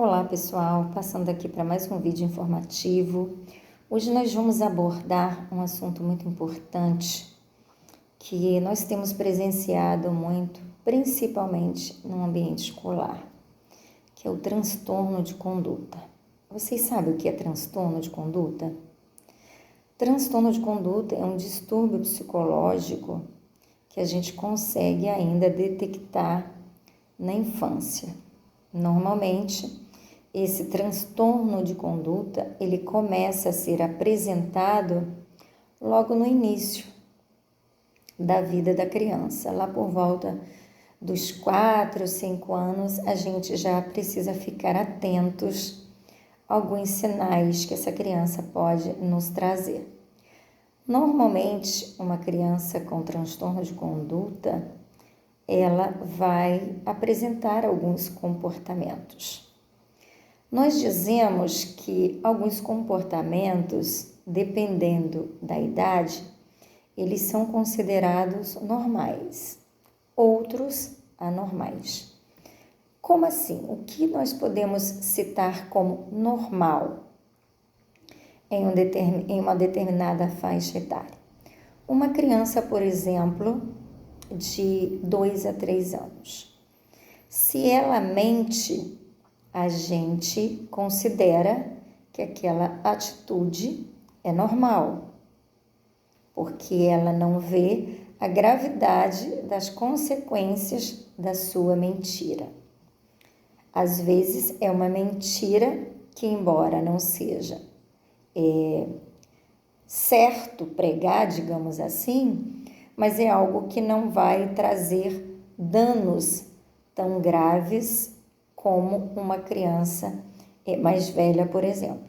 Olá pessoal, passando aqui para mais um vídeo informativo. Hoje nós vamos abordar um assunto muito importante que nós temos presenciado muito, principalmente no ambiente escolar, que é o transtorno de conduta. Vocês sabem o que é transtorno de conduta? Transtorno de conduta é um distúrbio psicológico que a gente consegue ainda detectar na infância. Normalmente, esse transtorno de conduta, ele começa a ser apresentado logo no início da vida da criança. Lá por volta dos 4, 5 anos, a gente já precisa ficar atentos a alguns sinais que essa criança pode nos trazer. Normalmente, uma criança com transtorno de conduta, ela vai apresentar alguns comportamentos. Nós dizemos que alguns comportamentos, dependendo da idade, eles são considerados normais, outros anormais. Como assim? O que nós podemos citar como normal em uma determinada faixa etária? Uma criança, por exemplo, de 2 a 3 anos. Se ela mente, a gente considera que aquela atitude é normal, porque ela não vê a gravidade das consequências da sua mentira. Às vezes é uma mentira que, embora não seja certo pregar, digamos assim, mas é algo que não vai trazer danos tão graves como uma criança mais velha, por exemplo.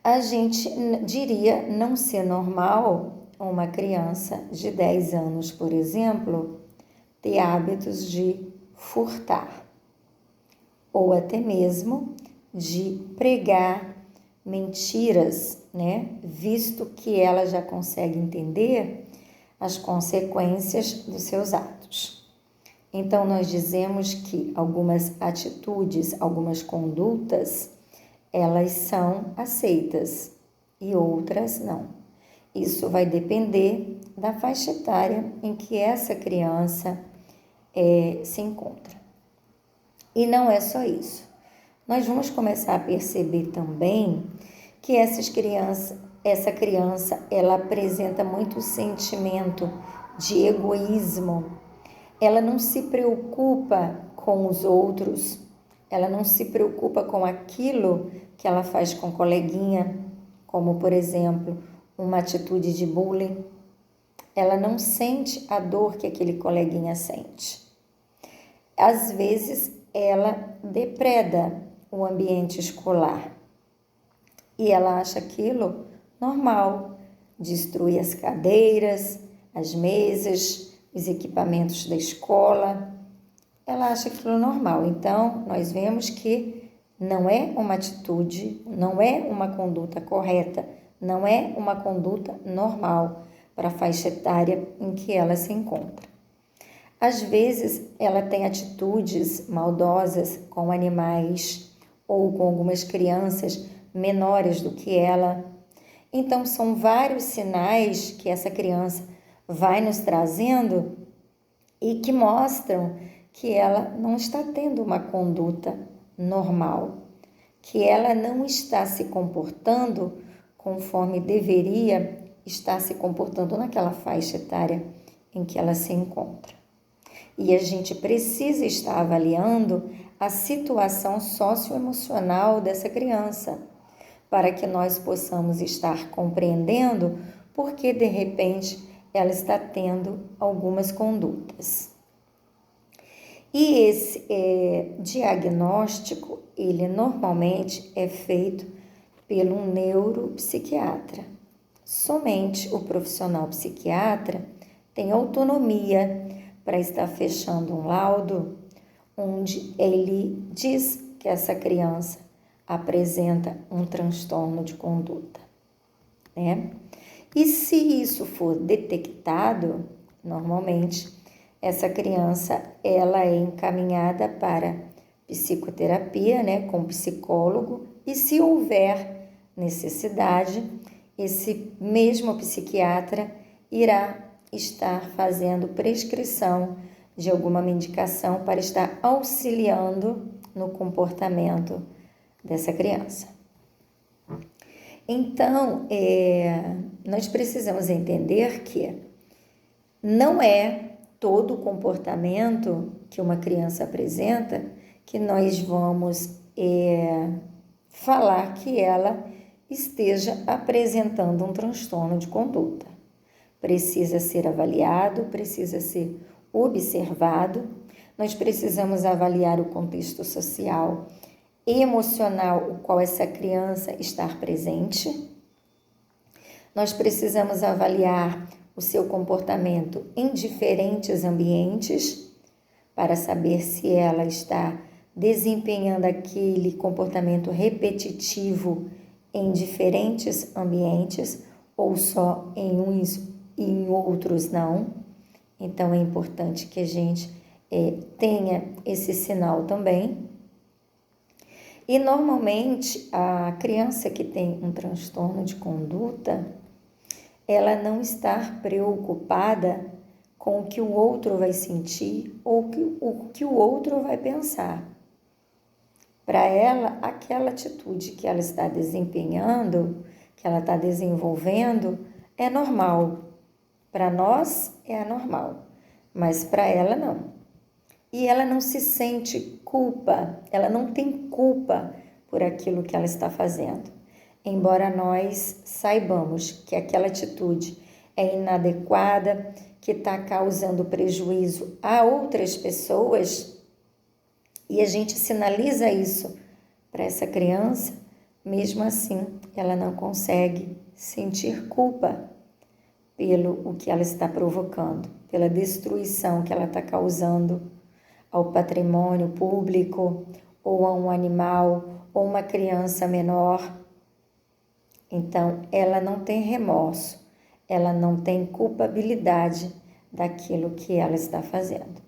A gente diria não ser normal uma criança de 10 anos, por exemplo, ter hábitos de furtar, ou até mesmo de pregar mentiras, né? Visto que ela já consegue entender as consequências dos seus atos. Então, nós dizemos que algumas atitudes, algumas condutas, elas são aceitas e outras não. Isso vai depender da faixa etária em que essa criança se encontra. E não é só isso. Nós vamos começar a perceber também que essa criança, ela apresenta muito sentimento de egoísmo. Ela não se preocupa com os outros, ela não se preocupa com aquilo que ela faz com o coleguinha, como, por exemplo, uma atitude de bullying. Ela não sente a dor que aquele coleguinha sente. Às vezes, ela depreda o ambiente escolar e ela acha aquilo normal, destrui as cadeiras, as mesas, os equipamentos da escola, ela acha aquilo normal. Então, nós vemos que não é uma atitude, não é uma conduta correta, não é uma conduta normal para a faixa etária em que ela se encontra. Às vezes, ela tem atitudes maldosas com animais ou com algumas crianças menores do que ela. Então, são vários sinais que essa criança vai nos trazendo e que mostram que ela não está tendo uma conduta normal, que ela não está se comportando conforme deveria estar se comportando naquela faixa etária em que ela se encontra. E a gente precisa estar avaliando a situação socioemocional dessa criança, para que nós possamos estar compreendendo por que, de repente, ela está tendo algumas condutas. E esse diagnóstico, ele normalmente é feito pelo neuropsiquiatra. Somente o profissional psiquiatra tem autonomia para estar fechando um laudo onde ele diz que essa criança apresenta um transtorno de conduta, né? E se isso for detectado, normalmente essa criança ela é encaminhada para psicoterapia, né, com psicólogo, e se houver necessidade, esse mesmo psiquiatra irá estar fazendo prescrição de alguma medicação para estar auxiliando no comportamento dessa criança. Então, nós precisamos entender que não é todo o comportamento que uma criança apresenta que nós vamos falar que ela esteja apresentando um transtorno de conduta. Precisa ser avaliado, precisa ser observado. Nós precisamos avaliar o contexto social e emocional o qual essa criança está presente. Nós precisamos avaliar o seu comportamento em diferentes ambientes para saber se ela está desempenhando aquele comportamento repetitivo em diferentes ambientes ou só em uns e em outros não. Então, é importante que a gente tenha esse sinal também. E, normalmente, a criança que tem um transtorno de conduta, ela não está preocupada com o que o outro vai sentir ou o que o outro vai pensar. Para ela, aquela atitude que ela está desempenhando, que ela está desenvolvendo, é normal. Para nós é anormal, mas para ela não. E ela não se sente culpa, ela não tem culpa por aquilo que ela está fazendo. Embora nós saibamos que aquela atitude é inadequada, que está causando prejuízo a outras pessoas, e a gente sinaliza isso para essa criança, mesmo assim ela não consegue sentir culpa pelo o que ela está provocando, pela destruição que ela está causando ao patrimônio público, ou a um animal, ou uma criança menor. Então, ela não tem remorso, ela não tem culpabilidade daquilo que ela está fazendo.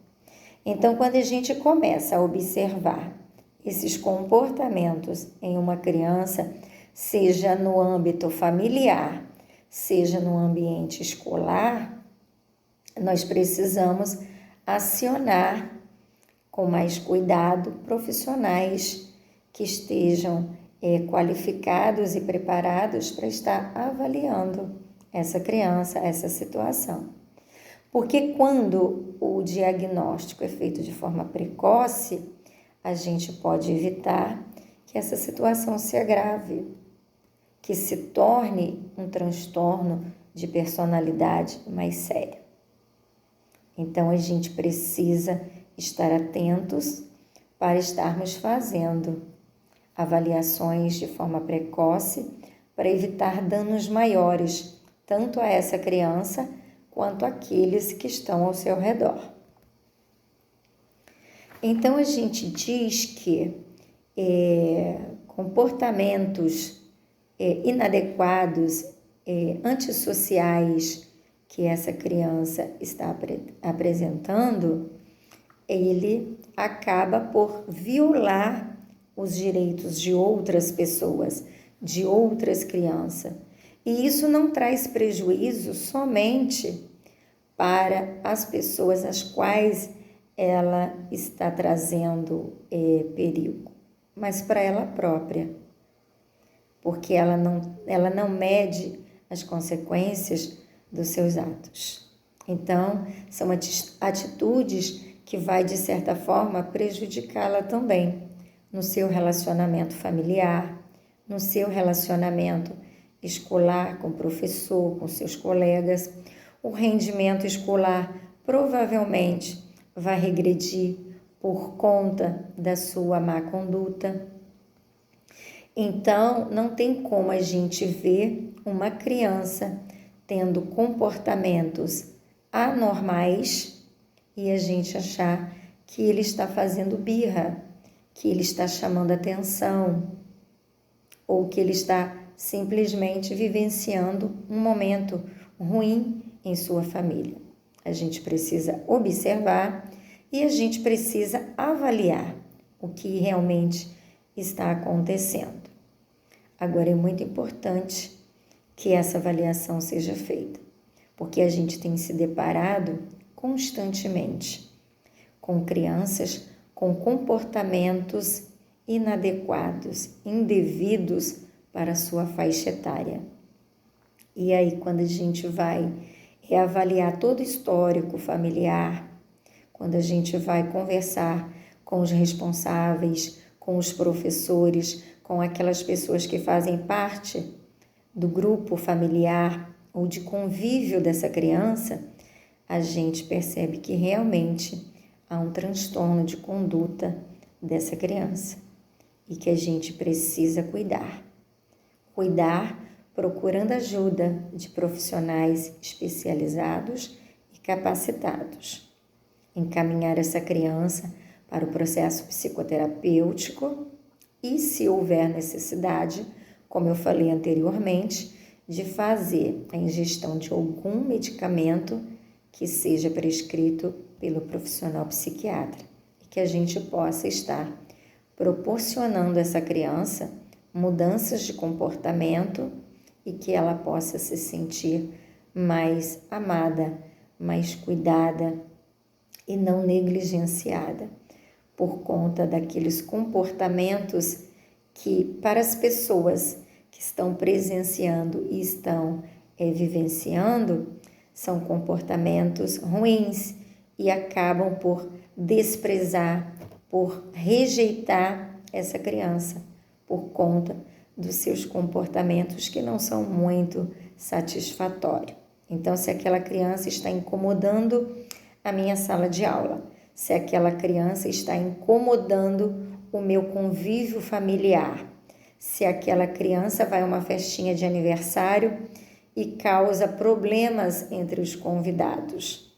Então, quando a gente começa a observar esses comportamentos em uma criança, seja no âmbito familiar, seja no ambiente escolar, nós precisamos acionar com mais cuidado profissionais que estejam qualificados e preparados para estar avaliando essa criança, essa situação. Porque quando o diagnóstico é feito de forma precoce, a gente pode evitar que essa situação se agrave, que se torne um transtorno de personalidade mais sério. Então, a gente precisa estar atentos para estarmos fazendo avaliações de forma precoce para evitar danos maiores, tanto a essa criança quanto àqueles que estão ao seu redor. Então, a gente diz que comportamentos inadequados, antissociais que essa criança está apresentando, ele acaba por violar os direitos de outras pessoas, de outras crianças. E isso não traz prejuízo somente para as pessoas às quais ela está trazendo perigo, mas para ela própria, porque ela não mede as consequências dos seus atos. Então, são atitudes que vai, de certa forma, prejudicá-la também no seu relacionamento familiar, no seu relacionamento escolar com o professor, com seus colegas. O rendimento escolar provavelmente vai regredir por conta da sua má conduta. Então, não tem como a gente ver uma criança tendo comportamentos anormais e a gente achar que ele está fazendo birra, que ele está chamando atenção ou que ele está simplesmente vivenciando um momento ruim em sua família. A gente precisa observar e a gente precisa avaliar o que realmente está acontecendo. Agora, é muito importante que essa avaliação seja feita, porque a gente tem se deparado constantemente com crianças com comportamentos inadequados, indevidos para a sua faixa etária. E aí, quando a gente vai reavaliar todo o histórico familiar, quando a gente vai conversar com os responsáveis, com os professores, com aquelas pessoas que fazem parte do grupo familiar ou de convívio dessa criança, a gente percebe que realmente há um transtorno de conduta dessa criança e que a gente precisa cuidar. Cuidar procurando ajuda de profissionais especializados e capacitados. Encaminhar essa criança para o processo psicoterapêutico e, se houver necessidade, como eu falei anteriormente, de fazer a ingestão de algum medicamento que seja prescrito pelo profissional psiquiatra e que a gente possa estar proporcionando a essa criança mudanças de comportamento e que ela possa se sentir mais amada, mais cuidada e não negligenciada por conta daqueles comportamentos que, para as pessoas que estão presenciando e estão vivenciando, são comportamentos ruins e acabam por desprezar, por rejeitar essa criança por conta dos seus comportamentos que não são muito satisfatórios. Então, se aquela criança está incomodando a minha sala de aula, se aquela criança está incomodando o meu convívio familiar, se aquela criança vai a uma festinha de aniversário e causa problemas entre os convidados.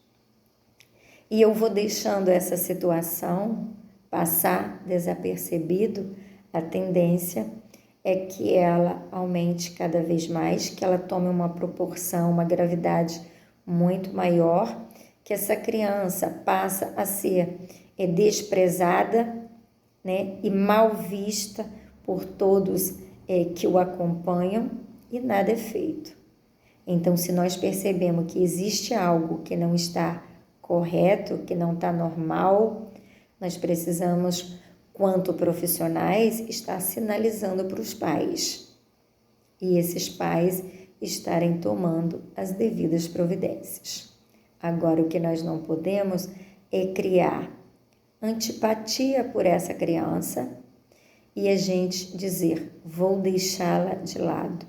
E eu vou deixando essa situação passar desapercebido, a tendência é que ela aumente cada vez mais, que ela tome uma proporção, uma gravidade muito maior, que essa criança passa a ser desprezada, né, e mal vista por todos que o acompanham e nada é feito. Então, se nós percebemos que existe algo que não está correto, que não está normal, nós precisamos, quanto profissionais, estar sinalizando para os pais e esses pais estarem tomando as devidas providências. Agora, o que nós não podemos é criar antipatia por essa criança e a gente dizer, vou deixá-la de lado,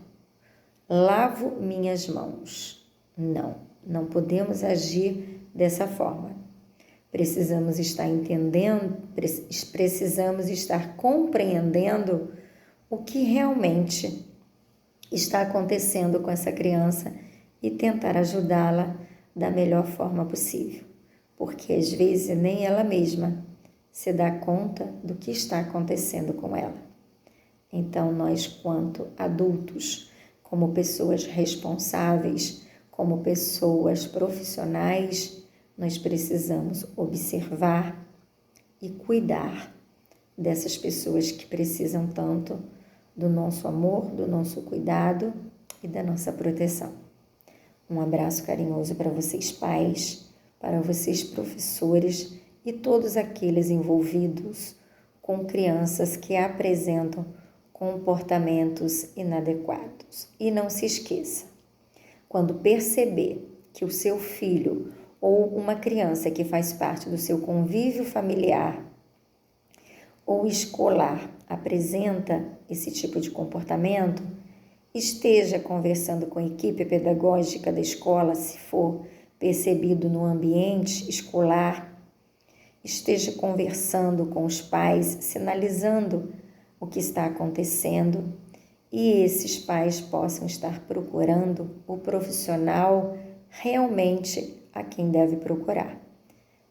lavo minhas mãos. Não podemos agir dessa forma. Precisamos estar entendendo, precisamos estar compreendendo o que realmente está acontecendo com essa criança e tentar ajudá-la da melhor forma possível, porque às vezes nem ela mesma se dá conta do que está acontecendo com ela. Então, nós, quanto adultos, como pessoas responsáveis, como pessoas profissionais, nós precisamos observar e cuidar dessas pessoas que precisam tanto do nosso amor, do nosso cuidado e da nossa proteção. Um abraço carinhoso para vocês pais, para vocês professores e todos aqueles envolvidos com crianças que apresentam comportamentos inadequados. E não se esqueça, quando perceber que o seu filho ou uma criança que faz parte do seu convívio familiar ou escolar apresenta esse tipo de comportamento, esteja conversando com a equipe pedagógica da escola, se for percebido no ambiente escolar, esteja conversando com os pais, sinalizando o que está acontecendo e esses pais possam estar procurando o profissional realmente a quem deve procurar,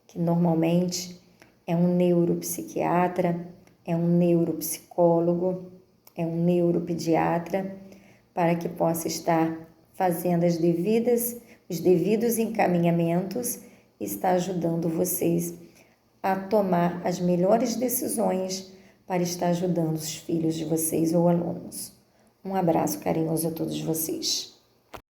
que normalmente é um neuropsiquiatra, é um neuropsicólogo, é um neuropediatra, para que possa estar fazendo os devidos encaminhamentos e estar ajudando vocês a tomar as melhores decisões para estar ajudando os filhos de vocês ou alunos. Um abraço carinhoso a todos vocês.